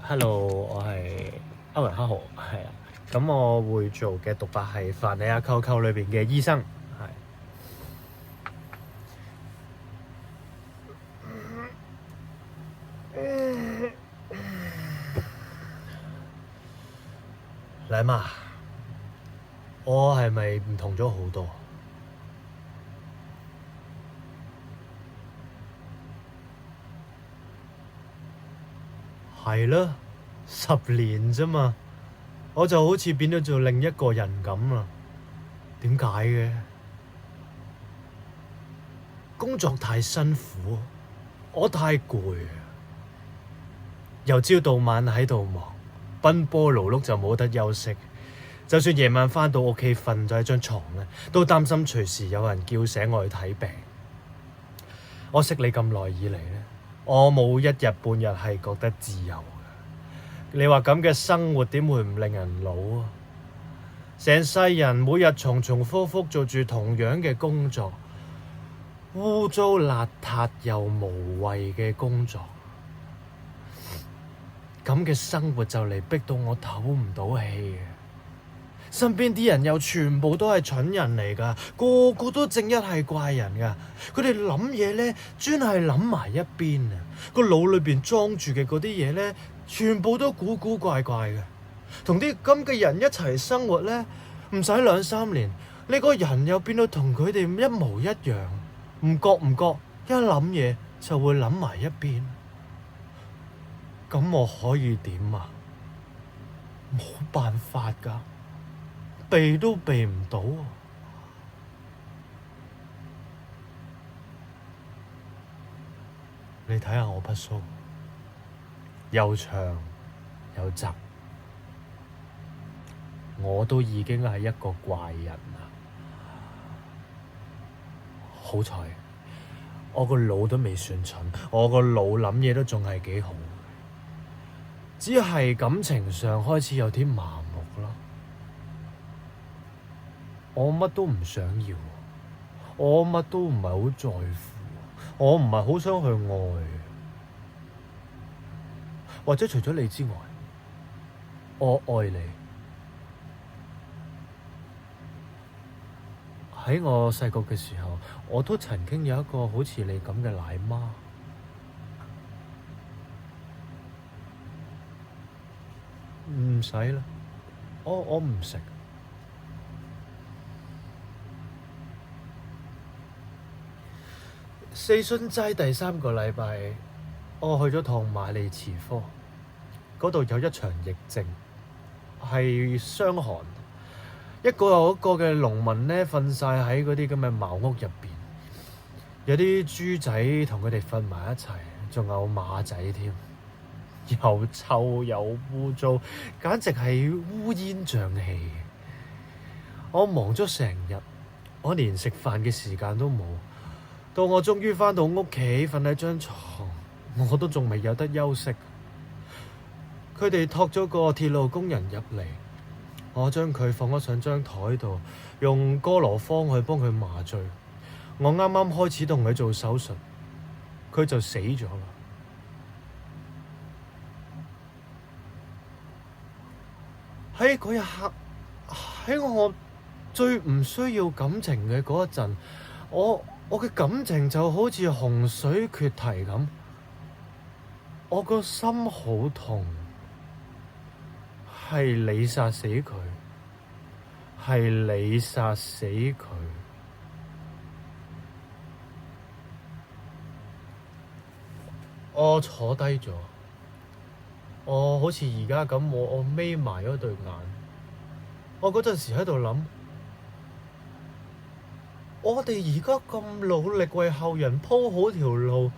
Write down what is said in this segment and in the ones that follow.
Hello，我係歐陽克豪，係啊。咁我會做嘅獨白係《凡你阿舅舅》裏邊嘅醫生，係。奶媽，我係咪唔同咗好多？係啦，10年啫嘛，我就好似變咗做另一個人咁啦。點解嘅？工作太辛苦，我太攰啊！由朝到晚喺度忙，奔波勞碌就冇得休息。就算夜晚返到屋企瞓咗喺張床咧，都擔心隨時有人叫醒我去睇病。我識你咁耐以嚟咧，我冇一日半日係覺得自由嘅。你話咁嘅生活點會唔令人老啊？成世人每日重重複複做住同樣嘅工作，污糟邋遢又無謂嘅工作，咁嘅生活就嚟逼到我唞唔到氣嘅。身邊啲人又全部都係蠢人嚟㗎，個個都正一係怪人㗎。佢哋諗嘢咧，專係諗埋一邊啊！個腦裏邊裝住嘅嗰啲嘢咧，全部都古古怪怪嘅。同啲咁嘅人一齊生活咧，唔使2-3年，你個人又變到同佢哋一模一樣。唔覺一諗嘢就會諗埋一邊。咁我可以點啊？冇辦法㗎。避都避唔到啊！你睇下我筆鬚，又長又窄，我都已經係一個怪人啦。好彩，我個腦都未算蠢，我個腦諗嘢都仲係幾好，只係感情上開始有啲麻木咯。我乜都唔想要，我乜都唔係好在乎，我唔係好想去愛，或者除咗你之外，我愛你。喺我細個嘅時候，我都曾經有一個好似你咁嘅奶媽。唔使啦，我唔食。四旬齋第3個禮拜，我去咗趟瑪利茨科，嗰度有一場疫症，係傷寒。一個又一個嘅農民呢，瞓晒喺嗰啲咁嘅茅屋入邊，有啲豬仔同佢哋瞓埋一齊，仲有馬仔添，又臭又污糟，簡直係烏煙瘴氣。我忙咗成日，我連食飯嘅時間都冇。到我終於返到屋企，瞓喺張床，我都仲未有得休息。佢哋託咗個鐵路工人入嚟，我將佢放咗上張台度，用哥羅芳去幫佢麻醉。我啱啱開始同佢做手術，佢就死咗啦。喺嗰一刻，喺我最唔需要感情嘅嗰一陣，我嘅感情就好似洪水決堤咁，我個心好痛，係你殺死佢，係你殺死佢。我坐低咗，我好似而家咁，我眯埋咗對眼，我嗰陣時喺度諗。我哋而家咁努力為後人鋪好條路，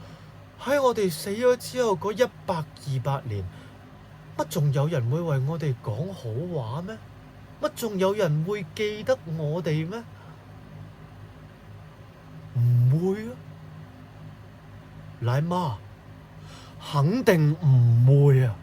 喺我哋死咗之後嗰100-200年，乜仲有人會為我哋講好話咩？乜仲有人會記得我哋咩？唔會啊，奶媽，肯定唔會啊！